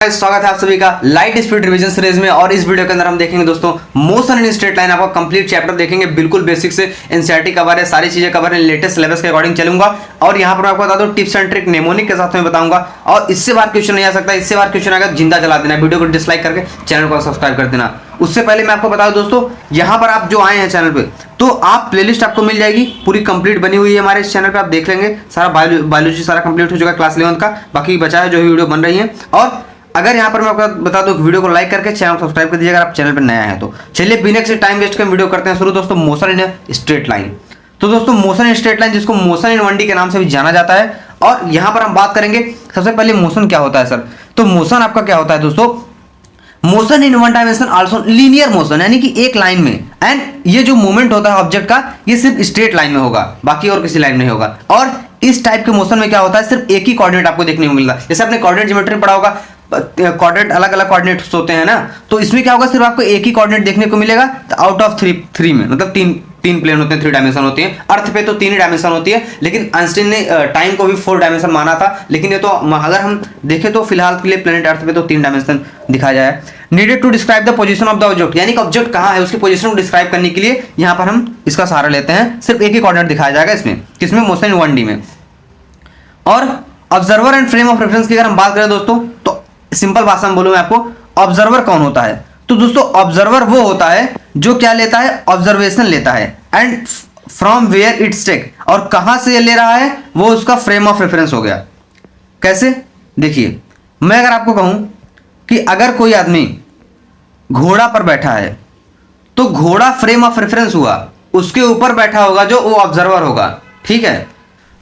स्वागत है आप सभी का लाइट स्पीड रिवीजन सीरीज में। और इस वीडियो के अंदर हम देखेंगे दोस्तों मोशन इन स्ट्रेट लाइन। आपका कंप्लीट चैप्टर देखेंगे, बिल्कुल बेसिक से एनसीईआरटी कवर है, सारी चीजें कवर है, लेटेस्ट सिलेबस के अकॉर्डिंग चलूंगा। और यहाँ पर मैं आपको बता दूं टिप्स एंड ट्रिक नेमोनिक के साथ में बताऊंगा। और इससे बार क्वेश्चन नहीं आ सकता, इससे बार क्वेश्चन आएगा जिंदा जला देना। वीडियो को डिसलाइक करके चैनल को सब्सक्राइब कर देना। उससे पहले मैं आपको बता दूं दोस्तों, यहाँ पर आप जो आए हैं चैनल पे, तो आप प्लेलिस्ट आपको मिल जाएगी, पूरी कंप्लीट बनी हुई है हमारे इस चैनल पे। आप देख लेंगे सारा बायोलॉजी सारा कंप्लीट हो चुका है क्लास 11 का, बाकी बचा है जो वीडियो बन रही है। और अगर यहाँ पर मैं आपको बता दूं वीडियो को लाइक करके चैनल को सब्सक्राइब कर दीजिए अगर आप चैनल पर नया है तो। चलिए बिना किसी टाइम वेस्ट के वीडियो करते हैं शुरू दोस्तों। Motion in straight line. तो दोस्तों मोशन इन स्ट्रेट लाइन, जिसको मोशन इन 1D के नाम से भी जाना जाता है, और यहाँ पर हम बात करेंगे सबसे पहले मोशन क्या होता है सर। तो मोशन आपका क्या होता है दोस्तों, motion in one dimension also linear motion, यानी कि एक लाइन में। एंड ये जो मूवमेंट होता है ऑब्जेक्ट का, ये सिर्फ स्ट्रेट लाइन में होगा, बाकी और किसी लाइन में नहीं होगा। और इस टाइप के मोशन में क्या होता है, सिर्फ एक ही कोऑर्डिनेट आपको देखने को मिलता है। जैसे आपने कोऑर्डिनेट ज्योमेट्री पढ़ा होगा, कोऑर्डिनेट अलग अलग कोऑर्डिनेट्स होते हैं ना, तो इसमें क्या होगा, सिर्फ आपको एक ही कोऑर्डिनेट देखने को मिलेगा आउट ऑफ थ्री में। मतलब तीन प्लेन होते हैं, 3 डायमेंशन होती है। अर्थ पे तो 3 ही डायमेंशन होती है, लेकिन आइंस्टीन ने टाइम को भी 4 डायमेंशन माना था। लेकिन ये तो अगर हम देखें तो फिलहाल के लिए प्लेनेट अर्थ पे तो 3 डायमेंशन दिखाया जाए। Needed to describe the position of the object, यानी कि ऑब्जेक्ट कहाँ है उसकी पोजीशन को डिस्क्राइब करने के लिए यहाँ पर हम इसका सहारा लेते हैं। सिर्फ एक ही कोऑर्डिनेट दिखाया जाएगा इसमें, किसमें, मोशन इन 1D में। और observer and frame of reference की अगर हम बात करें दोस्तों, तो सिंपल भाषा में बोलूं मैं आपको, ऑब्जर्वर कौन होता है। तो दोस्तों ऑब्जर्वर वो होता है जो क्या लेता है, ऑब्जर्वेशन लेता है, and from where it's take, और कहां से ये ले रहा है वो उसका फ्रेम ऑफ रेफरेंस हो गया। कैसे, देखिए मैं अगर आपको कहूं कि अगर कोई आदमी घोड़ा पर बैठा है, तो घोड़ा फ्रेम ऑफ रेफरेंस हुआ, उसके ऊपर बैठा होगा जो वो ऑब्जर्वर होगा, ठीक है।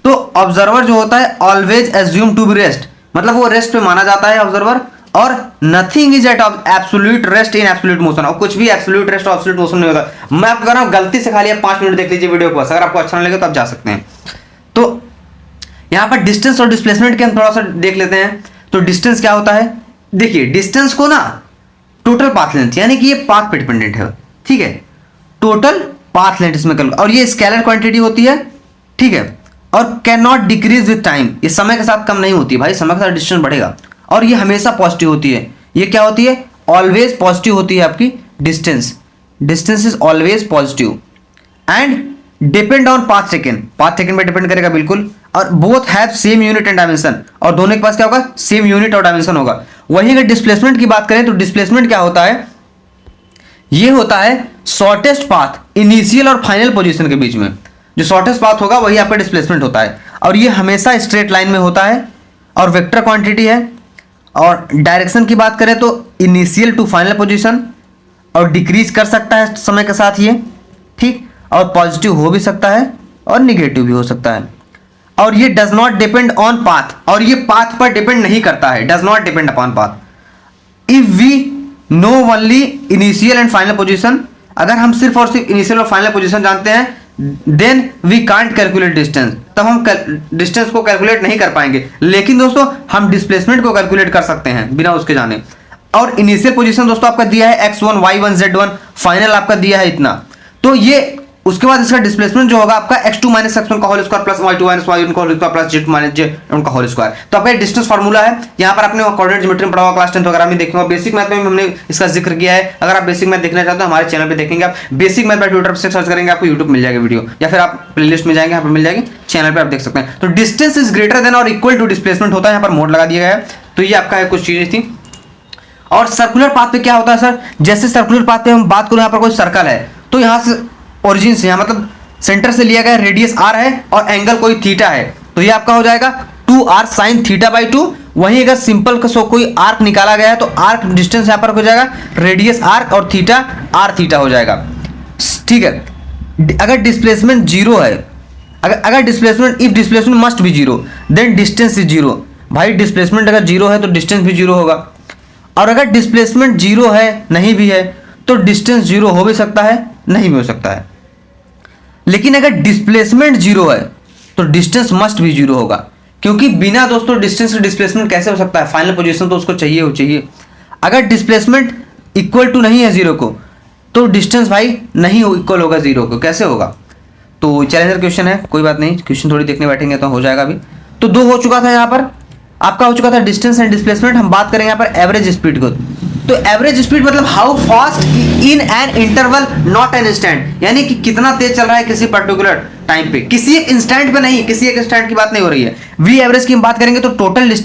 तो ऑब्जर्वर जो होता है always assume to be rest, मतलब वो रेस्ट पे माना जाता है ऑब्जर्वर। और nothing is at absolute rest in absolute motion, और कुछ भी एब्सोल्यूट रेस्ट और एब्सोल्यूट मोशन नहीं होता। मैं आपको कह रहा हूं गलती से खाली आप 5 मिनट देख लीजिए वीडियो को, अगर आपको अच्छा नहीं लगे तो आप जा सकते हैं। तो यहां पर डिस्टेंस और डिस्प्लेसमेंट के हम थोड़ा सा देख लेते हैं। तो डिस्टेंस क्या होता है, देखिए डिस्टेंस को ना टोटल पाथ लेंथ, यानी कि ये पाथ पे डिपेंडेंट है, ठीक है। टोटल पाथ लेंथ इसमें कर, और ये स्केलर क्वांटिटी होती है, ठीक है। और can not decrease with time, ये समय के साथ कम नहीं होती भाई, समय के साथ डिस्टेंस बढ़ेगा। और ये हमेशा पॉजिटिव होती है। ये क्या होती है, ऑलवेज पॉजिटिव होती है आपकी distance. Distance is always positive and depend on path taken, path taken पे डिपेंड करेगा बिल्कुल। और both have same unit and dimension, और दोनों के पास क्या होगा, सेम यूनिट और डायमेंशन होगा। वहीं अगर डिस्प्लेसमेंट की बात करें तो डिस्प्लेसमेंट क्या होता है, ये होता है शॉर्टेस्ट पाथ इनिशियल और फाइनल पोजीशन के बीच में। जो शॉर्टेस्ट पाथ होगा वही आपका डिस्प्लेसमेंट होता है, और ये हमेशा स्ट्रेट लाइन में होता है, और वेक्टर क्वांटिटी है। और डायरेक्शन की बात करें तो इनिशियल टू फाइनल पोजीशन, और डिक्रीज कर सकता है समय के साथ ये, ठीक। और पॉजिटिव हो भी सकता है और निगेटिव भी हो सकता है। और ये does not depend on path, और ये पाथ पर डिपेंड नहीं करता है, does not depend upon path. If we know only initial and final position, अगर हम सिर्फ और सिर्फ इनिशियल और फाइनल पोजीशन जानते हैं, then we can't calculate distance, तब हम डिस्टेंस को कैलकुलेट नहीं कर पाएंगे। लेकिन दोस्तों हम डिस्प्लेसमेंट को कैलकुलेट कर सकते हैं बिना उसके जाने। और इनिशियल पोजीशन दोस्तों आपका दिया है x1 y1 z1, फाइनल आपका दिया है इतना। तो ये उसके बाद इसका डिस्प्लेसमेंट जो होगा आपका x2 - x1 का whole square plus y2 - y1 का whole square plus z - z1 का होल स्क्वायर। तो आपका डिस्टेंस फार्मूला है। यहाँ पर आपने कोऑर्डिनेट ज्योमेट्री में पढ़ा हुआ, क्लास 10 वगैरह में देखा, बेसिक मैथ में हमने इसका जिक्र किया है। अगर आप बेसिक मैथ देखना चाहते हो हमारे चैनल पे देखेंगे, आप बेसिक मैथ पर ट्विटर से सर्च करेंगे, आपको यूट्यूब मिल जाएगा वीडियो, या फिर आप प्लेलिस्ट में जाएंगे, यहाँ पर मिल जाएगी, चैनल पर आप देख सकते हैं। तो डिस्टेंस इज ग्रेटर देन और इक्वल टू डिस्प्लेसमेंट होता है, यहाँ पर मोड लगा दिया गया है। तो ये आपका कुछ चीजें थी। और सर्कुलर पाथ पे क्या होता है सर, जैसे सर्कुलर पाथ पे हम बात करें, यहाँ पर कोई सर्कल है, तो यहाँ से ओरिजिन से, यहाँ मतलब सेंटर से लिया गया रेडियस r है और एंगल कोई थीटा है, तो ये आपका हो जाएगा 2r sin θ/2। वहीं अगर सिंपल का कोई आर्क निकाला गया है, तो आर्क डिस्टेंस यहाँ पर हो जाएगा रेडियस r और थीटा r थीटा हो जाएगा, ठीक है। अगर डिस्प्लेसमेंट जीरो है, अगर displacement, if displacement must be zero then distance is zero. भाई डिस्प्लेसमेंट अगर जीरो है तो डिस्टेंस भी जीरो होगा, और अगर डिस्प्लेसमेंट जीरो है नहीं भी है तो डिस्टेंस जीरो हो भी सकता है, नहीं भी हो सकता है। लेकिन अगर डिस्प्लेसमेंट जीरो है तो डिस्टेंस मस्ट भी जीरो होगा, क्योंकि बिना दोस्तों डिस्टेंस के डिस्प्लेसमेंट कैसे हो सकता है, फाइनल पोजीशन तो उसको चाहिए। अगर डिस्प्लेसमेंट इक्वल टू नहीं है जीरो को, तो डिस्टेंस भाई नहीं इक्वल होगा जीरो को, कैसे होगा। तो चैलेंजर क्वेश्चन है, कोई बात नहीं, क्वेश्चन थोड़ी देखने बैठेंगे तो हो जाएगा अभी। तो 2 हो चुका था यहाँ पर। आपका हो चुका था डिस्टेंस एंड डिस्प्लेसमेंट। हम बात करेंगे यहाँ पर एवरेज स्पीड को। तो एवरेज स्पीड मतलब how fast in an interval not an instant, यानी कि कितना तेज चल रहा है किसी पर्टिकुलर टाइम पे, किसी एक इंस्टेंट पे नहीं, किसी एक इंस्टेंट की बात नहीं हो रही है। वी एवरेज की हम बात करेंगे तो टोटल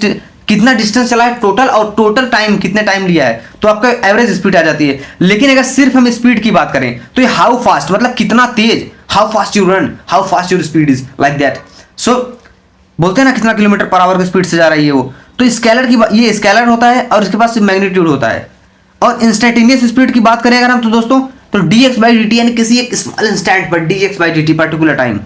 कितना डिस्टेंस चला है टोटल, और टोटल टाइम कितने टाइम लिया है, तो आपका एवरेज स्पीड आ जाती है। लेकिन अगर सिर्फ हम स्पीड की बात करें तो ये हाउ फास्ट मतलब कितना तेज, how fast you run, how fast your speed is, like that. So बोलते हैं ना कितना किलोमीटर पर आवर की स्पीड से जा रही है वो, तो स्केलर की ये स्केलर होता है और इसके पास मैग्नीट्यूड होता है। और इंस्टेंटेनियस स्पीड की बात करें अगर हम तो दोस्तों, तो dx बाई dt यानी किसी एक स्मॉल इंस्टेंट पर dx by dt particular time.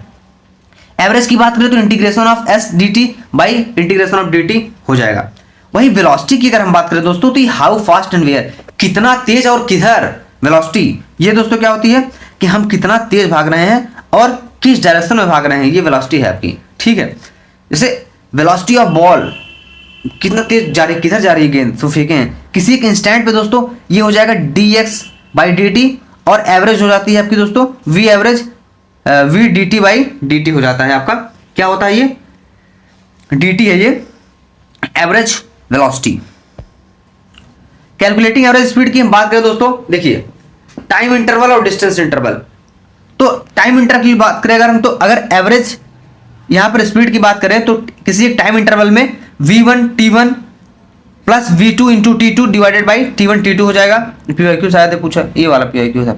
Average की बात करें तो integration of s dt by integration of dt हो जाएगा। वही वेलोसिटी की अगर हम बात करें दोस्तों, तो हाउ फास्ट एंड वेयर, कितना तेज और किधर, वेलोसिटी ये दोस्तों क्या होती है कि हम कितना तेज भाग रहे हैं और किस डायरेक्शन में भाग रहे हैं, ये वेलोसिटी है आपकी। ठीक है, जैसे वेलोसिटी ऑफ बॉल, कितना तेज जा रही है, किधर जा रही है गेंद, तो फेंके हैं किसी एक इंस्टेंट पे दोस्तों, ये हो जाएगा dx बाई dt। और एवरेज हो जाती है आपकी दोस्तों v average v dt by dt हो जाता है आपका, क्या होता है ये dt है ये average velocity. Calculating average speed की हम बात करें दोस्तों, देखिए टाइम इंटरवल और डिस्टेंस इंटरवल। तो टाइम इंटरवल की बात करें अगर हम, तो अगर एवरेज यहां पर स्पीड की बात करें तो किसी एक टाइम इंटरवल में v1 t1 plus v2 into t2 divided by t1 t2 हो जाएगा। PYQ शायद पूछा, ये वाला PYQ था।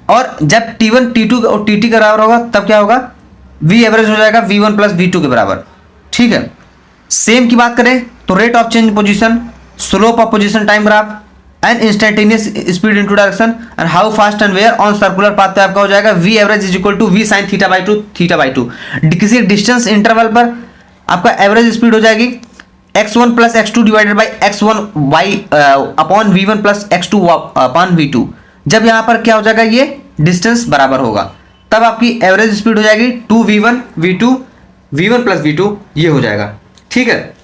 और जब t1 t2 और tt के बराबर होगा तब क्या होगा, v एवरेज हो जाएगा v1 प्लस v2 के बराबर। ठीक है, सेम की बात करें तो rate of change position, slope of position time graph and instantaneous speed into direction and how fast and where on circular path पे आपका हो जाएगा v average is equal to v sin theta by two, theta by two. किसी distance interval पर आपका average speed हो जाएगी x1 plus x2 divided by x1 by upon v1 plus x2 upon v2। जब यहां पर क्या हो जाएगा, ये डिस्टेंस बराबर होगा, तब आपकी एवरेज स्पीड हो जाएगी 2v1 v2 v1 plus v2 ये हो जाएगा। ठीक है,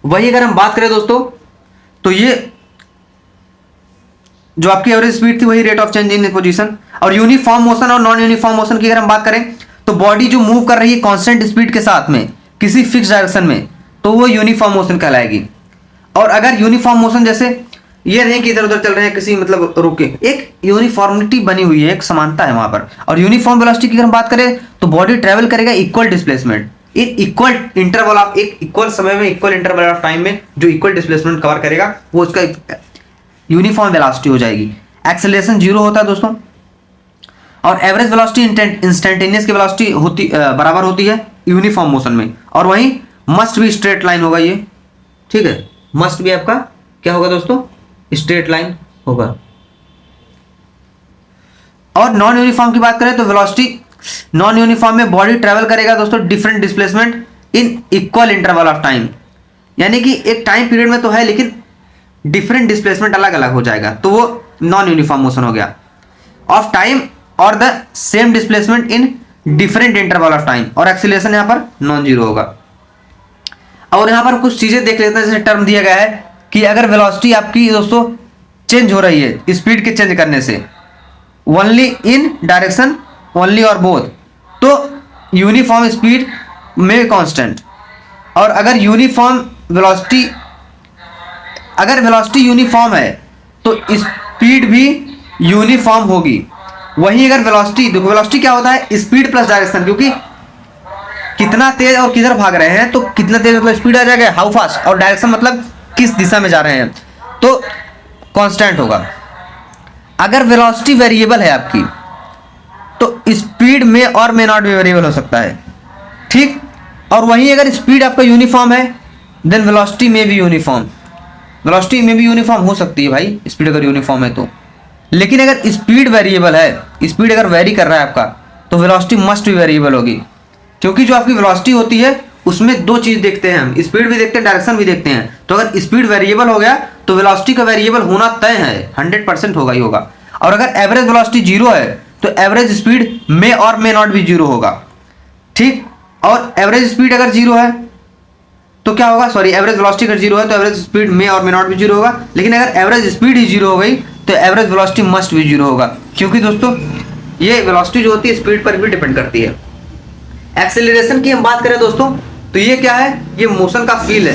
वही अगर हम बात करें दोस्तों, तो ये जो आपकी एवरेज स्पीड थी वही rate of change in position. और यूनिफॉर्म मोशन और नॉन यूनिफॉर्म मोशन की अगर हम बात करें तो बॉडी जो मूव कर रही है कांस्टेंट स्पीड के साथ में किसी फिक्स डायरेक्शन में, तो वो यूनिफॉर्म मोशन कहलाएगी। और अगर यूनिफॉर्म मोशन जैसे ये नहीं कि इधर उधर चल रहे हैं किसी मतलब रुके, एक यूनिफॉर्मिटी बनी हुई है, एक समानता है वहां पर। और यूनिफॉर्म वेलोसिटी की अगर हम बात करें तो बॉडी ट्रेवल करेगा इक्वल डिस्प्लेसमेंट, एक इक्वल इंटरवल ऑफ, एक इक्वल समय में इक्वल इंटरवल ऑफ टाइम में जो इक्वल डिस्प्लेसमेंट कवर करेगा वो उसका यूनिफॉर्म वेलोसिटी हो जाएगी। एक्सेलरेशन 0 होता है दोस्तों। और एवरेज वेलोसिटी इंस्टेंटेनियस की वेलोसिटी होती बराबर होती है यूनिफॉर्म मोशन में। और वहीं मस्ट भी स्ट्रेट लाइन होगा ये। ठीक है, मस्ट भी आपका क्या होगा दोस्तों, स्ट्रेट लाइन होगा। और नॉन यूनिफॉर्म की बात करें तो वेलोसिटी नॉन यूनिफॉर्म में बॉडी ट्रेवल करेगा दोस्तों different displacement in equal interval of time, यानी कि एक टाइम पीरियड में तो है लेकिन डिफरेंट डिस्प्लेसमेंट अलग अलग हो जाएगा, तो वो नॉन यूनिफॉर्म मोशन हो गया। ऑफ टाइम और the same displacement in different interval of time. और एक्सीलरेशन यहां पर नॉन जीरो होगा। और यहां पर कुछ चीजें देख लेते हैं, जैसे टर्म दिया गया है कि अगर वेलोसिटी आपकी दोस्तों चेंज हो रही है स्पीड के चेंज करने से, ओनली इन डायरेक्शन ओनली और बोथ, तो यूनिफॉर्म स्पीड में कांस्टेंट। और अगर यूनिफॉर्म वेलोसिटी, अगर वेलोसिटी यूनिफॉर्म है तो स्पीड भी यूनिफॉर्म होगी। वहीं अगर वेलोसिटी, देखो वेलोसिटी क्या होता है, स्पीड प्लस डायरेक्शन, क्योंकि कितना तेज और किधर भाग रहे हैं, तो कितना तेज मतलब स्पीड आ जाएगा हाउ फास्ट, और डायरेक्शन मतलब किस दिशा में जा रहे हैं, तो कांस्टेंट होगा। अगर वेलोसिटी वेरिएबल है आपकी तो स्पीड में और मे नॉट भी वेरिएबल हो सकता है। ठीक, और वहीं अगर स्पीड आपका यूनिफॉर्म है देन वेलोसिटी में भी यूनिफॉर्म, वेलोसिटी में भी यूनिफॉर्म हो सकती है भाई स्पीड अगर यूनिफॉर्म है तो। लेकिन अगर स्पीड वेरिएबल है, स्पीड अगर वेरी कर रहा है आपका, तो वेलोसिटी मस्ट भी वेरिएबल होगी। क्योंकि जो आपकी वेलोसिटी होती है उसमें दो चीज देखते हैं हम, स्पीड भी देखते हैं डायरेक्शन भी देखते हैं। तो अगर स्पीड वेरिएबल हो गया तो वेलोसिटी का वेरिएबल होना तय है, 100% होगा ही होगा। और अगर एवरेज वेलोसिटी 0 है तो एवरेज स्पीड में और मे नॉट भी 0 होगा। ठीक, और एवरेज स्पीड अगर 0 है तो क्या होगा, सॉरी एवरेज वेलोसिटी अगर 0 है तो एवरेज स्पीड में और मे नॉट भी 0 होगा। लेकिन अगर एवरेज स्पीड ही 0 हो गई तो एवरेज वेलोसिटी मस्ट भी 0 होगा, क्योंकि दोस्तों ये वेलोसिटी जो होती है स्पीड पर भी डिपेंड करती है। एक्सेलरेशन की हम बात करें दोस्तों तो ये क्या है, ये मोशन का फील है,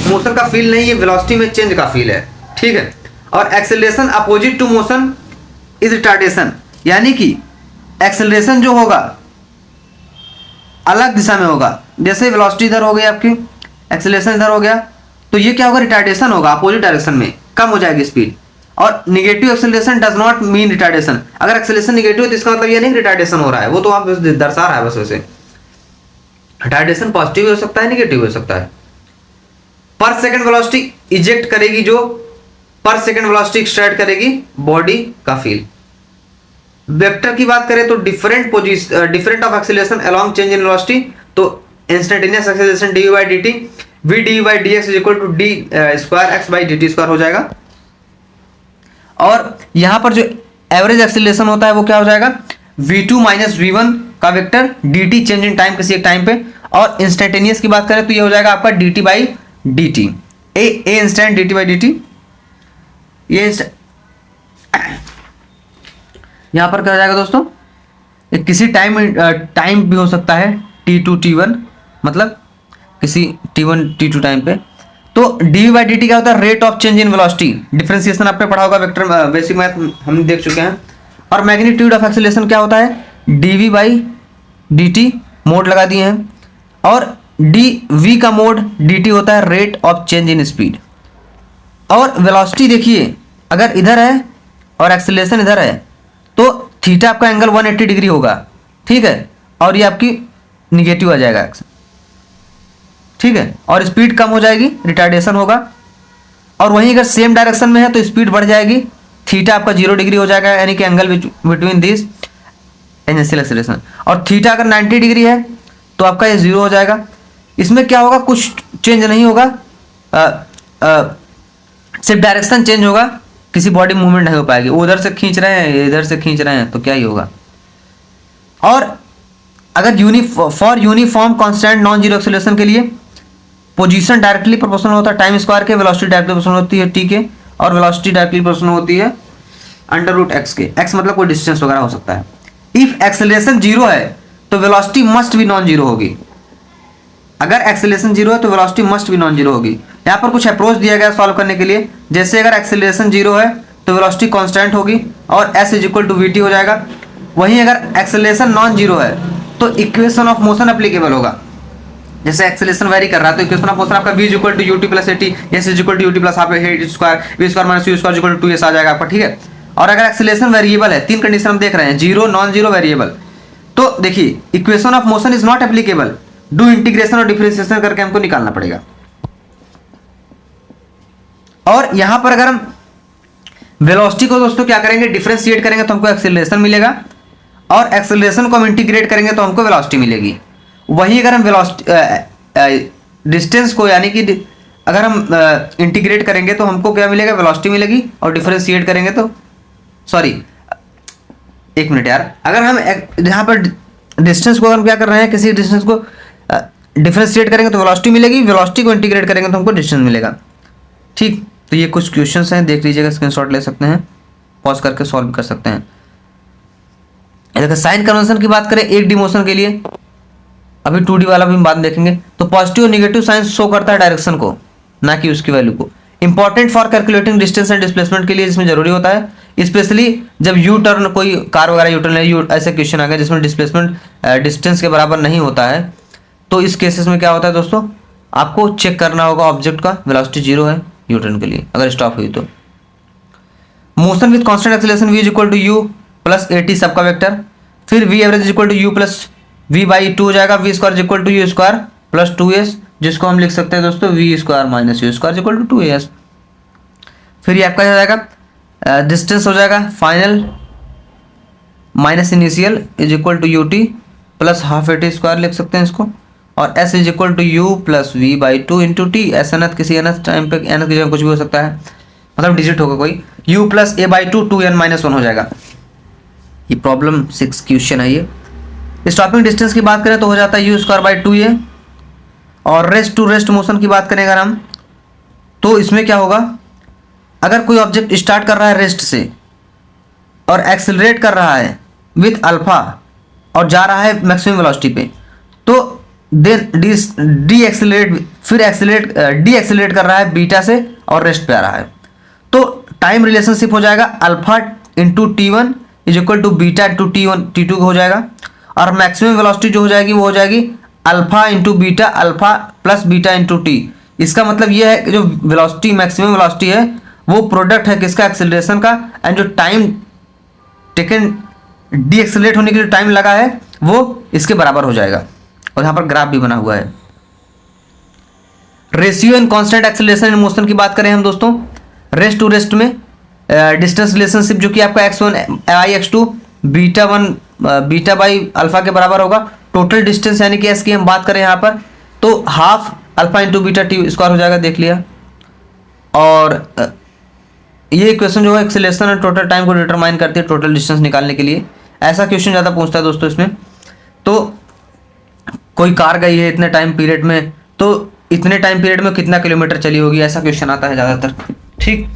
मोशन का फील नहीं, ये वेलोसिटी में चेंज का फील है, ठीक है। और acceleration opposite to motion is retardation, यानी कि एक्सेलरेशन जो होगा अलग दिशा में होगा। जैसे वेलोसिटी इधर हो गई आपकी, एक्सेलरेशन इधर हो गया, तो ये क्या होगा, रिटार्डेशन होगा, अपोजिट डायरेक्शन में कम हो जाएगी स्पीड। और negative acceleration does not mean retardation, अगर एक्सेलरेशन निगेटिव है तो इसका मतलब ये नहीं रिटार्डेशन हो रहा है, वो तो आप दर्शा रहा है बस। वैसे रिटार्डेशन पॉजिटिव हो सकता है, निगेटिव हो सकता है। पर सेकंड वेलोसिटी इजेक्ट करेगी, जो पर सेकंड वेलोसिटी एक्सट्रैक्ट करेगी बॉडी का फील। वेक्टर की बात करें तो different of acceleration along change in velocity, तो instantaneous acceleration d by d t v d by d x is equal to d square x by d t square हो जाएगा। और यहां पर जो एवरेज एक्सेलरेशन होता है वो क्या हो जाएगा, v2 माइनस v1 का vector dt change in time किसी एक टाइम पे। और इंस्टेंटेनियस की बात करें तो ये हो जाएगा आपका dt by d T, A instant dt by d T. ये यहां पर क्या हो जाएगा दोस्तों, किसी टाइम भी हो सकता है t2 t1, मतलब किसी t1 t2 टाइम पे। तो dv बाई dt क्या होता है, rate of change in velocity, differentiation आपने पढ़ा होगा, वेक्टर बेसिक मैथ हम देख चुके हैं। और मैग्नीट्यूड ऑफ एक्सेलरेशन क्या होता है, dv बाई dt, मोड लगा दिए हैं। और dv का मोड dt होता है rate of change in speed. और वेलोसिटी देखिए, अगर इधर है और एक्सेलरेशन इधर है तो थीटा आपका एंगल 180 डिग्री होगा, ठीक है, और ये आपकी निगेटिव आ जाएगा, ठीक है। और स्पीड कम हो जाएगी, रिटार्डेशन होगा। और वहीं अगर सेम डायरेक्शन में है तो स्पीड बढ़ जाएगी, थीटा आपका 0 डिग्री हो जाएगा, यानी कि angle between this initial acceleration. और थीटा अगर 90 डिग्री है तो आपका ये 0 हो जाएगा। इसमें क्या होगा, कुछ चेंज नहीं होगा, सिर्फ डायरेक्शन चेंज होगा, किसी बॉडी मूवमेंट नहीं हो पाएगी। उधर से खींच रहे हैं, इधर से खींच रहे हैं, तो क्या ही होगा। और अगर for uniform constant non zero acceleration के लिए पोजीशन डायरेक्टली प्रोपोर्शनल होता है टाइम स्क्वायर के, वेलोसिटी डायरेक्टली प्रोपोर्शनल होती है टी के, और वेलोसिटी डायरेक्टली प्रोपोर्शनल होती है अंडर रूट एक्स के। एक्स मतलब कोई डिस्टेंस वगैरह हो सकता है। इफ एक्सेलरेशन जीरो है तो velocity must be non zero होगी। अगर एक्सेलरेशन जीरो है तो velocity must be non zero होगी। यहाँ पर कुछ अप्रोच दिया गया सॉल्व करने के लिए, जैसे अगर एक्सेलरेशन जीरो है तो वेलोसिटी कांस्टेंट होगी और s is equal to v हो जाएगा। वहीं अगर एक्सेलरेशन नॉन जीरो है तो इक्वेशन ऑफ मोशन एप्लीकेबल होगा। जैसे एक्सेलरेशन वेरी कर रहा है तो इक्वेशन ऑफ मोशन आपका v is equal to u t plus a t, s is equal to u t plus half a square, v square minus u square equal to 2s आ जाएगा आपका, ठीक है। और अगर एक्सेलरेशन वेरिएबल है, तीन कंडीशन हम देख रहे हैं, जीरो, नॉन जीरो, वेरिएबल, तो देखिए equation of motion is not applicable, do integration और डिफरेंशिएशन करके हमको निकालना पड़ेगा। और यहां पर अगर हम वेलोसिटी को दोस्तों क्या करेंगे, डिफरेंशिएट करेंगे तो हमको एक्सेलरेशन मिलेगा, और एक्सेलरेशन को हम इंटीग्रेट करेंगे तो हमको वेलोसिटी मिलेगी। वहीं अगर हम वेलोसिटी डिस्टेंस को यानी कि अगर हम इंटीग्रेट करेंगे तो हमको क्या मिलेगा, वेलोसिटी मिलेगी, और डिफरेंशिएट करेंगे तो सॉरी एक मिनट यार, अगर हम यहाँ पर डिस्टेंस को हम क्या कर रहे हैं, किसी डिस्टेंस को डिफरेंशिएट करेंगे तो वेलोसिटी मिलेगी, वेलोसिटी को इंटीग्रेट करेंगे तो हमको डिस्टेंस मिलेगा, ठीक। तो ये कुछ क्वेश्चंस हैं, देख लीजिएगा, स्क्रीनशॉट ले सकते हैं, पॉज करके सॉल्व कर सकते हैं। देखिए साइन कन्वेंशन की बात करें एक डी मोशन के लिए, अभी 2D वाला भी हम बाद में देखेंगे, तो पॉजिटिव और निगेटिव साइन शो करता है डायरेक्शन को, ना कि उसकी वैल्यू को। Important for calculating distance and displacement के लिए जिसमें जरूरी होता है, स्पेशली जब यू टर्न, कोई कार वगैरह यू टर्न है, ऐसे क्वेश्चन आ गए जिसमें डिस्प्लेसमेंट डिस्टेंस के बराबर नहीं होता है, तो इस केसेस में क्या होता है दोस्तों, आपको चेक करना होगा ऑब्जेक्ट का वेलोसिटी जीरो है यू टर्न के लिए, अगर स्टॉप हुई तो। Motion with constant acceleration v is equal to u plus a t सबका वेक्टर, फिर v average is equal to u plus v by two हो जाएगा, v square is equal to u square plus 2s, जिसको हम लिख सकते हैं दोस्तों v square minus u square is equal to 2s। फिर ये आपका हो जाएगा डिस्टेंस हो जाएगा final minus initial is equal to u t plus half a t square लिख सकते हैं इसको, और s is equal to u plus v by two into t, s nth किसी एनथ टाइम पे एनथ की जगह कुछ भी हो सकता है, मतलब डिजिट होगा कोई, u plus A by two 2n minus 1 हो जाएगा। ये प्रॉब्लम 6 क्वेश्चन है ये। स्टॉपिंग डिस्टेंस की बात करें तो हो जाता है यू स्क्वायर बाई 2a, और रेस्ट टू रेस्ट मोशन की बात करें अगर हम, तो इसमें क्या होगा, अगर कोई ऑब्जेक्ट स्टार्ट कर रहा है रेस्ट से और एक्सेलरेट कर रहा है विथ अल्फा और जा रहा है मैक्सिमम वेलोसिटी पे, तो देन डी एक्सेलरेट, फिर डी एक्सेलरेट कर रहा है बीटा से और रेस्ट पे आ रहा है। तो टाइम रिलेशनशिप हो जाएगा alpha into t one is equal to beta into t one t two हो जाएगा। और मैक्सिमम वेलोसिटी जो हो जाएगी वो हो जाएगी alpha into beta alpha plus beta into T. इसका मतलब ये है कि जो वेलोसिटी मैक्सिमम वेलोसिटी है वो प्रोडक्ट है किसका, एक्सेलरेशन का, एंड जो टाइम टेकन डी एक्सेलरेट होने के लिए टाइम लगा है वो इसके बराबर हो जाएगा। और यहाँ पर ग्राफ भी बना हुआ है। Ratio and constant acceleration in motion की बात करें हम दोस्तों, रेस्ट टू रेस्ट में डिस्टेंस रिलेशनशिप जो कि आपका x1 by x2 beta 1 beta by alpha के बराबर होगा। टोटल डिस्टेंस यानी कि s की हम बात करें यहाँ पर तो half alpha into beta T square हो जाएगा, देख लिया। और ये क्वेश्चन जो है एक्सेलरेशन और टोटल टाइम को डिटरमाइन करती है टोटल डिस्टेंस निकालने के लिए। ऐसा क्वेश्चन ज़्यादा पूछता है दोस्तों इसमें। तो कोई कार गई है इतने टाइम पीरियड में, तो इतने टाइम पीरियड में कितना किलोमीटर चली होगी, ऐसा क्वेश्चन आता है ज़्यादातर। ठीक,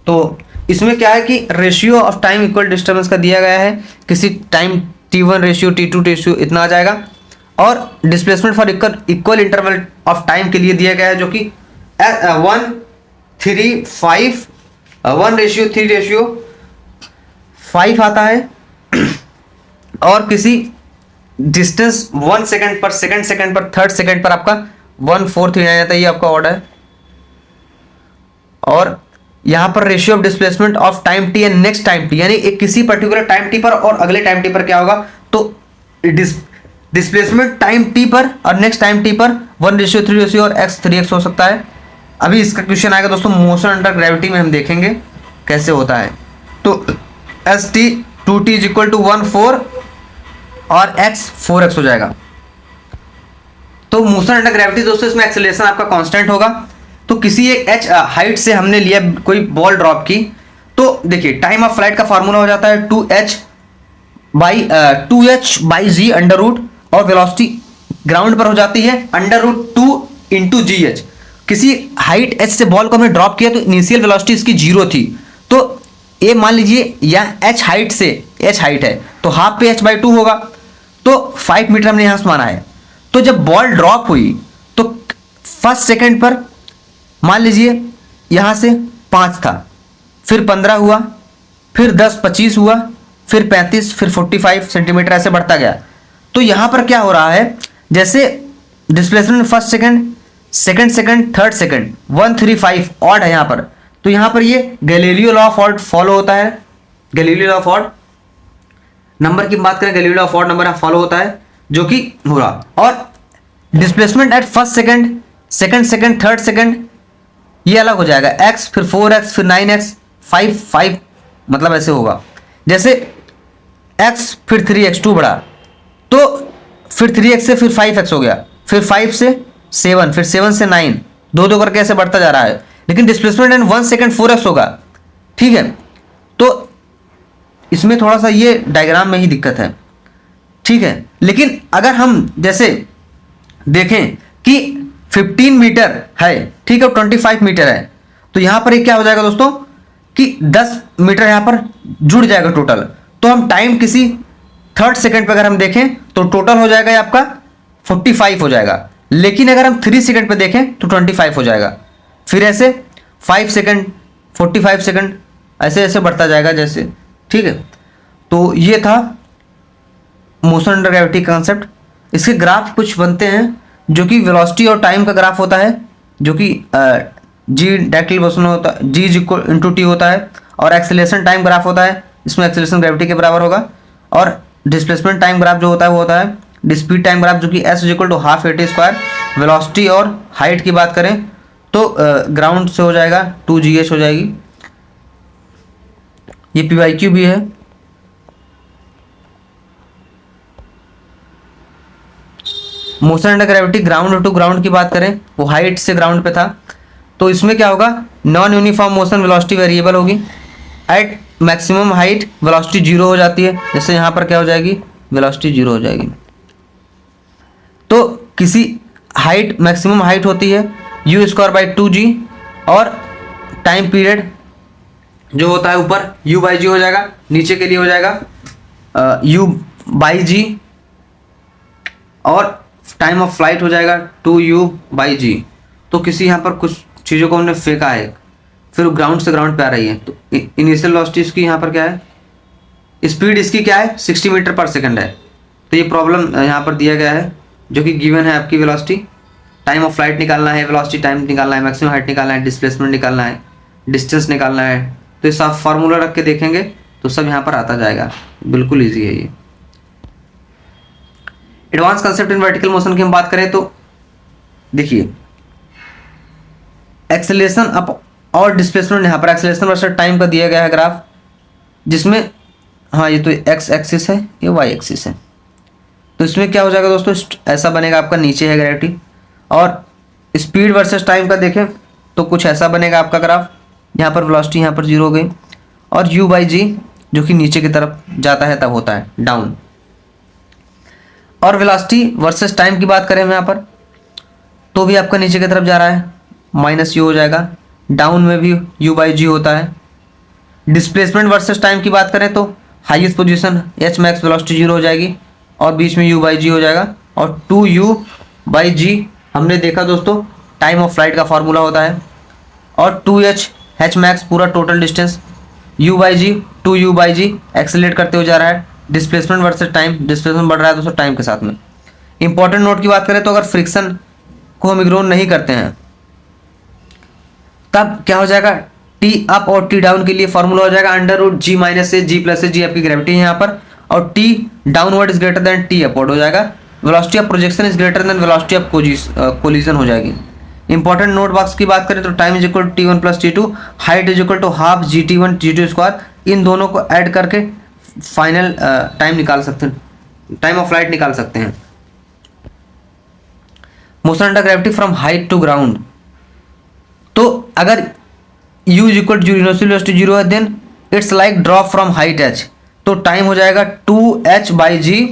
तो इसमें क्या है कि ratio of time equal disturbance का दिया गया है, किसी time T1 ratio T2 ratio इतना आ जाएगा। और displacement for equal interval of time के लिए दिया गया है जो कि 1:3:5 आता है। और किसी डिस्टेंस 1 सेकंड पर थर्ड सेकंड पर आपका 1:4 आ जाता है, ये आपका ऑर्डर है। और यहाँ पर ratio of displacement of time T and next time T, यानी एक किसी पर्टिकुलर टाइम टी पर और अगले टाइम टी पर क्या होगा, तो डिस्प्लेसमेंट टाइम टी पर और नेक्स्ट टाइम टी पर 1:3 रेशियो और x 3x हो सकता है। अभी इसका क्वेश्चन आएगा दोस्तों मोशन अंडर ग्रेविटी में, हम देखेंगे कैसे होता है। तो st 2t is equal to 1:4 और x 4x हो जाएगा। तो मोशन अंडर ग्रेविटी दोस्तों इसमें एक्सेलरेशन आपका कांस्टेंट होगा। तो किसी एक h हाइट से हमने लिया कोई बॉल ड्रॉप की, तो देखिए टाइम ऑफ फ्लाइट का फार्मूला हो जाता है 2h by g under root, और वेलोसिटी ग्राउंड पर हो जाती है √2 इंटू जी एच। किसी हाइट h से बॉल को हमने ड्रॉप किया तो इनिशियल वेलोसिटी इसकी 0 थी। तो ये मान लीजिए यह h हाइट से, h हाइट है तो हाफ पे h/2 होगा, तो 5 मीटर हमने यहां से माना है। तो जब बॉल ड्रॉप हुई तो फर्स्ट सेकंड पर मान लीजिए यहां से 5 था, फिर 15 हुआ, फिर 10 25 हुआ, फिर 35, फिर 45 सेंटीमीटर, ऐसे बढ़ता गया। तो यहां पर क्या हो रहा है, जैसे displacement first second second third second 1 3 5 odd है यहां पर, तो यहां पर ये Galileo law of odd follow होता है। Galileo law of odd number की बात करें, Galileo law of odd number follow होता है जो कि हो रहा। और displacement at first second second third second ये अलग हो जाएगा, x फिर 4x फिर 9x 5 मतलब ऐसे होगा। जैसे x फिर 3x2 बढ़ा तो फिर 3x से फिर 5x हो गया, फिर 5 से 7, फिर 7 से 9, दो करके ऐसे बढ़ता जा रहा है। लेकिन डिस्प्लेसमेंट इन 1 सेकंड 4x होगा, ठीक है। तो इसमें थोड़ा सा ये डायग्राम में ही दिक्कत है, ठीक है। लेकिन अगर हम जैसे देखें कि 15 मीटर है, ठीक है, 25 मीटर है, तो यहां पर क्या हो जाएगा दोस्तों कि 10 मीटर यहां पर जुड़ जाएगा टोटल। तो हम टाइम किसी थर्ड सेकंड पे अगर हम देखें तो टोटल हो जाएगा आपका 45 हो जाएगा। लेकिन अगर हम 3 सेकंड पे देखें तो 25 हो जाएगा। फिर ऐसे 5 सेकंड 45 सेकंड ऐसे ऐसे बढ़ता जाएगा जैसे, ठीक है। तो ये था मोशन अंडर ग्रेविटी कंसेप्ट। इसके ग्राफ कुछ बनते हैं जो कि वेलोसिटी और टाइम का ग्राफ होता है, जो कि जी डायरेक्टली मोशन होता है, जी इंटू टी होता है। और एक्सेलरेशन टाइम ग्राफ होता है, इसमें एक्सेलरेशन ग्रेविटी के बराबर होगा। और डिस्प्लेसमेंट टाइम ग्राफ जो होता है वो होता है स्पीड टाइम ग्राफ, जो कि s equal to half AT square. Velocity और हाइट की बात करें तो ग्राउंड से हो जाएगा 2gh हो जाएगी। ये PYQ भी है। Motion under gravity ground to ground की बात करें, वो हाइट से ग्राउंड पे था। तो इसमें क्या होगा, non uniform motion velocity variable होगी। एट मैक्सिमम हाइट वेलोसिटी 0 हो जाती है, जैसे यहाँ पर क्या हो जाएगी, वेलोसिटी 0 हो जाएगी। तो किसी हाइट मैक्सिमम हाइट होती है u²/2g, और टाइम पीरियड जो होता है ऊपर u/g हो जाएगा, नीचे के लिए हो जाएगा u/g। और टाइम ऑफ फ्लाइट हो जाएगा 2u/g। तो किसी यहाँ पर कुछ चीज़ों को हमने फेंका है, फिर ग्राउंड से ग्राउंड पे आ रही है, तो इनिशियल वेलोसिटी इसकी यहाँ पर क्या है, स्पीड इसकी क्या है 60 मीटर पर सेकंड है। तो ये प्रॉब्लम यहाँ पर दिया गया है जो कि गिवन है आपकी वेलोसिटी। टाइम ऑफ फ्लाइट निकालना है, वेलोसिटी टाइम निकालना है, मैक्सिमम हाइट निकालना है, डिस्प्लेसमेंट निकालना है, डिस्टेंस निकालना है। तो ये सब फार्मूला रख के देखेंगे तो सब यहाँ पर आता जाएगा, बिल्कुल ईजी है ये। Advance concept in vertical motion की हम बात करें तो देखिए, एक्सेलरेशन अप और डिस्प्लेसमेंट, यहाँ पर एक्सेलरेशन वर्सेस टाइम का दिया गया है ग्राफ, जिसमें हाँ ये तो एक्स एक्सिस है, ये वाई एक्सिस है। तो इसमें क्या हो जाएगा दोस्तों, ऐसा बनेगा आपका, नीचे है ग्रेविटी, और स्पीड वर्सेस टाइम का देखें तो कुछ ऐसा बनेगा आपका ग्राफ। यहाँ पर वेलोसिटी यहाँ पर 0 हो गई, और u/g जो कि नीचे की तरफ जाता है तब होता है डाउन। और वेलोसिटी वर्सेस टाइम की बात करें हम यहाँ पर, तो भी आपका नीचे की तरफ जा रहा है, -u हो जाएगा। डाउन में भी u/g होता है। डिस्प्लेसमेंट वर्सेस टाइम की बात करें तो highest position h max velocity 0 हो जाएगी, और बीच में u/g हो जाएगा। और 2u/g हमने देखा दोस्तों, टाइम ऑफ फ्लाइट का फॉर्मूला होता है, और 2h h मैक्स पूरा total distance, u/g 2u/g accelerate करते हुए जा रहा है। डिस्प्लेसमेंट वर्सेस टाइम, डिस्प्लेसमेंट बढ़ रहा है दोस्तों टाइम के साथ में। इंपॉर्टेंट नोट की बात करें तो अगर फ्रिक्शन को हम इग्नोर नहीं करते हैं तब क्या हो जाएगा, टी अप और टी डाउन के लिए फॉर्मूला हो जाएगा √g - a g + a, g आपकी ग्रेविटी है यहाँ पर, और t downward is greater than t upward हो जाएगा। Velocity of projection is greater than velocity of collision हो जाएगी। इंपॉर्टेंट नोट बॉक्स की बात करें तो time is equal to t1 + t2, height is equal to half gt1 g2 square. इन दोनों को ऐड करके फाइनल टाइम निकाल सकते हैं, टाइम ऑफ फ्लाइट निकाल सकते हैं। Motion under gravity from height to ground, तो अगर u is equal to initial velocity 0 है, then it's like drop from height h, तो टाइम हो जाएगा 2h/g।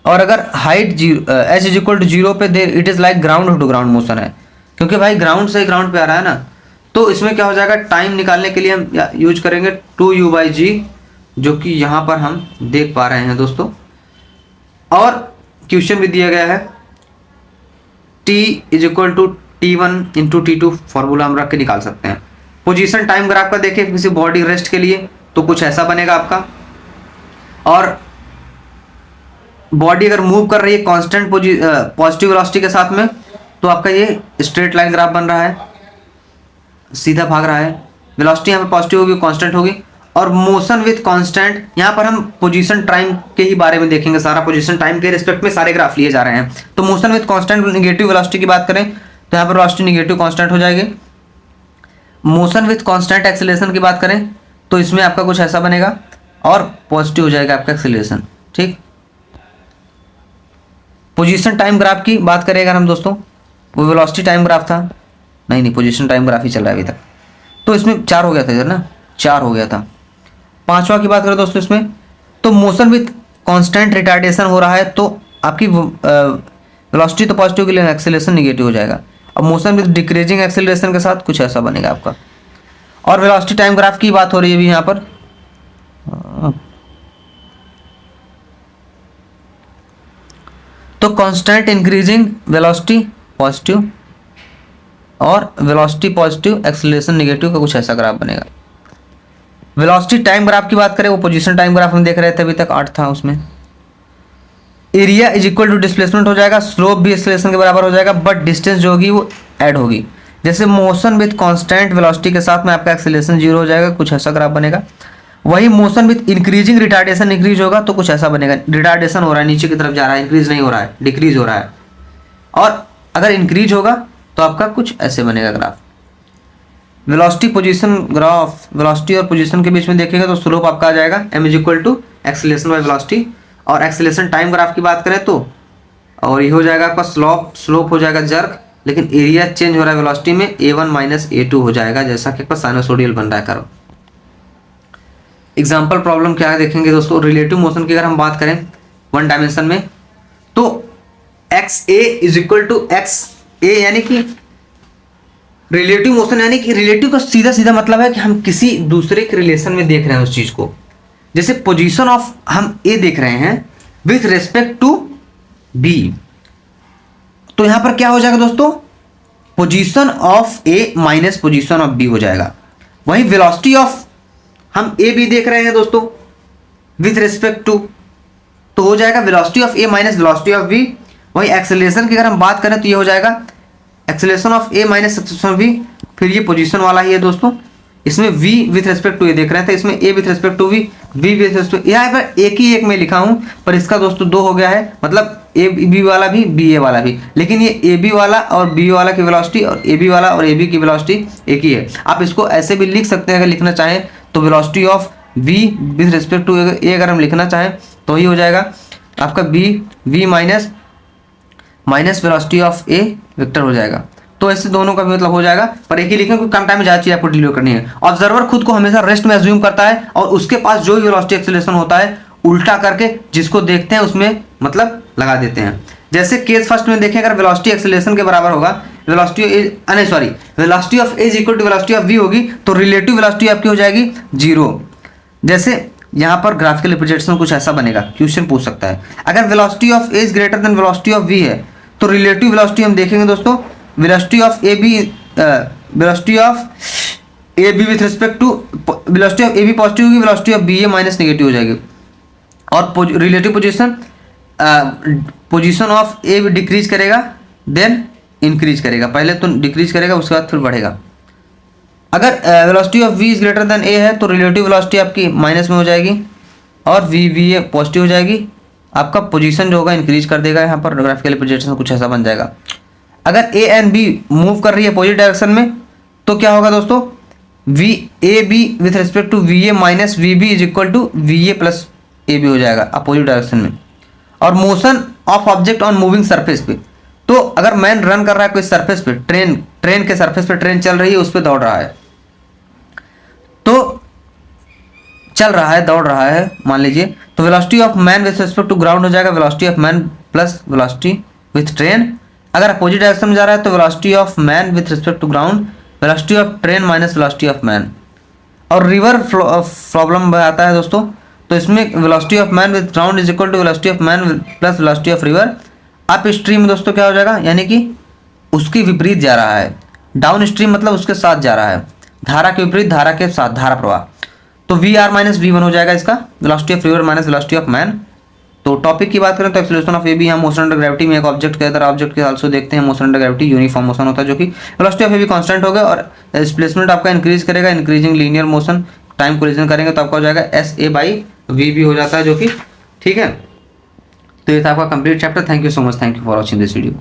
और अगर height h is equal to 0 पे, then it is like ground to ground motion है, क्योंकि भाई ग्राउंड से ग्राउंड पे आ रहा है ना। तो इसमें क्या हो जाएगा, टाइम निकालने के लिए हम यूज करेंगे 2u/g, जो कि यहाँ पर हम देख पा रहे हैं दोस्तों। और क्वेश्चन भी दिया गया है t is equal to t1 × t2, formula हम रख के निकाल सकते हैं। पोजीशन टाइम ग्राफ का देखें किसी बॉडी रेस्ट के लिए तो कुछ ऐसा बनेगा आपका, और बॉडी अगर मूव कर रही है कांस्टेंट पॉजिटिव वेलोसिटी के साथ में, तो आपका ये स्ट्रेट लाइन ग्राफ बन रहा है, सीधा भाग रहा है। वेलोसिटी यहाँ पर पॉजिटिव होगी, कांस्टेंट होगी। और मोशन विथ कांस्टेंट, यहाँ पर हम पोजीशन टाइम के ही बारे में देखेंगे, सारा पोजीशन टाइम के रिस्पेक्ट में सारे ग्राफ लिए जा रहे हैं। तो motion with constant negative velocity की बात करें तो यहाँ पर वेलोसिटी नेगेटिव कांस्टेंट हो जाएगी। मोशन विथ कांस्टेंट एक्सेलरेशन की बात करें तो इसमें आपका कुछ ऐसा बनेगा, और पॉजिटिव हो जाएगा आपका एक्सेलरेशन, ठीक। पोजीशन टाइम ग्राफ की बात करें अगर हम दोस्तों, वो वेलोसिटी टाइम ग्राफ था, नहीं पोजीशन टाइम ग्राफ ही चल रहा है अभी तक, तो इसमें 4 हो गया था इधर ना, 4 हो गया था। 5वां की बात करें दोस्तों इसमें, तो मोशन विथ कांस्टेंट रिटार्डेशन हो रहा है, तो आपकी वेलोसिटी तो पॉजिटिव के लिए एक्सेलरेशन नेगेटिव हो जाएगा। अब मोशन विथ डिक्रीजिंग एक्सेलरेशन के साथ कुछ ऐसा बनेगा आपका। और वेलोसिटी टाइम ग्राफ की बात हो रही है अभी यहाँ पर, तो कांस्टेंट इंक्रीजिंग वेलोसिटी पॉजिटिव, और वेलोसिटी पॉजिटिव एक्सेलरेशन नेगेटिव का कुछ ऐसा ग्राफ बनेगा। वेलोसिटी टाइम ग्राफ की बात करें, वो पोजीशन टाइम ग्राफ हम देख रहे थे अभी तक, 8 था उसमें। Area is equal to displacement हो जाएगा, स्लोप भी एक्सेलरेशन के बराबर हो जाएगा, बट डिस्टेंस जो होगी वो ऐड होगी। जैसे मोशन विथ कांस्टेंट वेलोसिटी के साथ में आपका एक्सेलरेशन 0 हो जाएगा, कुछ ऐसा ग्राफ बनेगा। वही motion with increasing retardation increase होगा तो कुछ ऐसा बनेगा, रिटार्डेशन हो रहा है, नीचे की तरफ जा रहा है, इंक्रीज नहीं हो रहा है, डिक्रीज हो रहा है। और अगर इंक्रीज होगा तो आपका कुछ ऐसे बनेगा graph. Velocity position graph, velocity और पोजीशन के बीच में देखेंगे तो स्लोप आपका आ जाएगा m is equal to acceleration by velocity. और एक्सेलरेशन टाइम ग्राफ की बात करें तो, और ये हो जाएगा आपका स्लोप हो जाएगा जर्क, लेकिन एरिया चेंज हो रहा है वेलोसिटी में, a1 - a2 हो जाएगा, जैसा कि आपका साइनसोइडल बन रहा है कर्व। एग्जाम्पल प्रॉब्लम क्या है देखेंगे दोस्तों। रिलेटिव मोशन की अगर हम बात करें 1 डायमेंशन में, तो XA is equal to XA, यानी कि रिलेटिव मोशन, यानी कि रिलेटिव का सीधा सीधा मतलब है कि हम किसी दूसरे के रिलेशन में देख रहे हैं उस चीज को। जैसे पोजीशन ऑफ हम A देख रहे हैं विथ रेस्पेक्ट टू B, तो यहां पर क्या हो जाएगा दोस्तों, position of A minus position of B हो जाएगा। वहीं वेलोसिटी ऑफ, हम ए बी देख रहे हैं दोस्तों विथ रिस्पेक्ट टू, तो हो जाएगा velocity of A minus velocity of B. वहीं एक्सेलरेशन की अगर हम बात करें तो ये हो जाएगा acceleration of A minus acceleration of B, फिर ये पोजीशन वाला ही है दोस्तों। इसमें v with respect to A देख रहे थे, इसमें a with respect to v, v with respect, यहाँ पर एक ही एक में लिखा हूं पर इसका दोस्तों दो हो गया है, मतलब ए बी वाला भी बी ए वाला भी, लेकिन ये ए बी वाला और बी वाला की वेलोसिटी और ए बी वाला और ए बी की वेलोसिटी एक ही है। आप इसको ऐसे भी लिख सकते हैं अगर लिखना चाहें तो, velocity of v with respect to A अगर हम लिखना चाहें तो ही हो जाएगा आपका v minus velocity of A vector हो जाएगा। तो ऐसे दोनों का भी मतलब हो जाएगा, पर एक ही लिखें क्योंकि कम टाइम में ज़्यादा चीज़ आपको डिलीवर करनी है। ऑब्जर्वर खुद को हमेशा रेस्ट में अज्यूम करता है और उसके पास जो भी वेलोसिटी एक्सेलरेशन होता है उल्टा करके जिसको देखते हैं उसमें मतलब लगा देते हैं। जैसे केस फर्स्ट में देखें, अगर वेलोसिटी एक्सेलरेशन के बराबर होगा, velocity of A is equal to velocity of V होगी, तो रिलेटिव वेलोसिटी आपकी हो जाएगी 0। जैसे यहाँ पर ग्राफिकल रिप्रेजेंटेशन कुछ ऐसा बनेगा, क्वेश्चन पूछ सकता है, अगर velocity of A is greater than velocity of V है तो रिलेटिव वेलोसिटी हम देखेंगे दोस्तों, velocity of A B with respect to, velocity of A B positive होगी, velocity of B A minus negative हो जाएगी। और relative position of A decrease करेगा देन इंक्रीज करेगा, पहले तो डिक्रीज करेगा उसके बाद फिर बढ़ेगा। अगर velocity of V is greater than A है तो रिलेटिव वेलोसिटी आपकी माइनस में हो जाएगी और वी ए पॉजिटिव हो जाएगी, आपका पोजीशन जो होगा इंक्रीज कर देगा। यहाँ पर ग्राफिकल रिप्रेजेंटेशन कुछ ऐसा बन जाएगा। अगर ए एंड बी मूव कर रही है पॉजिटिव डायरेक्शन में तो क्या होगा दोस्तों, V A B with respect to V A minus V B is equal to V A plus A B हो जाएगा अपोजिट डायरेक्शन में। और motion of object on moving surface पे, तो अगर मैन रन कर रहा है कोई सरफेस पे, ट्रेन के सरफेस पे ट्रेन चल रही है, उस पर दौड़ रहा है, तो चल रहा है दौड़ रहा है मान लीजिए, तो velocity of man with respect to ground हो जाएगा velocity of man plus velocity with train. अगर अपोजिट डायरेक्शन में जा रहा है तो velocity of man with respect to ground, velocity of train minus velocity of man. और रिवर प्रॉब्लम आता है दोस्तों, तो इसमें velocity of man with ground is equal to velocity of man plus velocity of river. Upstream में दोस्तों क्या हो जाएगा, यानी कि उसकी विपरीत जा रहा है, डाउन स्ट्रीम मतलब उसके साथ जा रहा है, धारा के विपरीत धारा के साथ धारा प्रवाह, तो V R minus V one हो जाएगा इसका, velocity of river minus velocity of man. तो टॉपिक की बात करें तो एक्सेलरेशन ऑफ ए बी हम मोशन अंडर ग्रेविटी में एक ऑब्जेक्ट के अंदर ऑब्जेक्ट के आल्सो देखते हैं motion under gravity uniform motion होता है, जो कि velocity of A B constant होगा और डिस्प्लेसमेंट आपका इंक्रीज करेगा, increasing linear motion, time collision करेंगे तो आपका हो जाएगा S A by V B हो जाता है, जो कि ठीक है। तो ये था आपका complete chapter. Thank you so much, thank you for watching this video.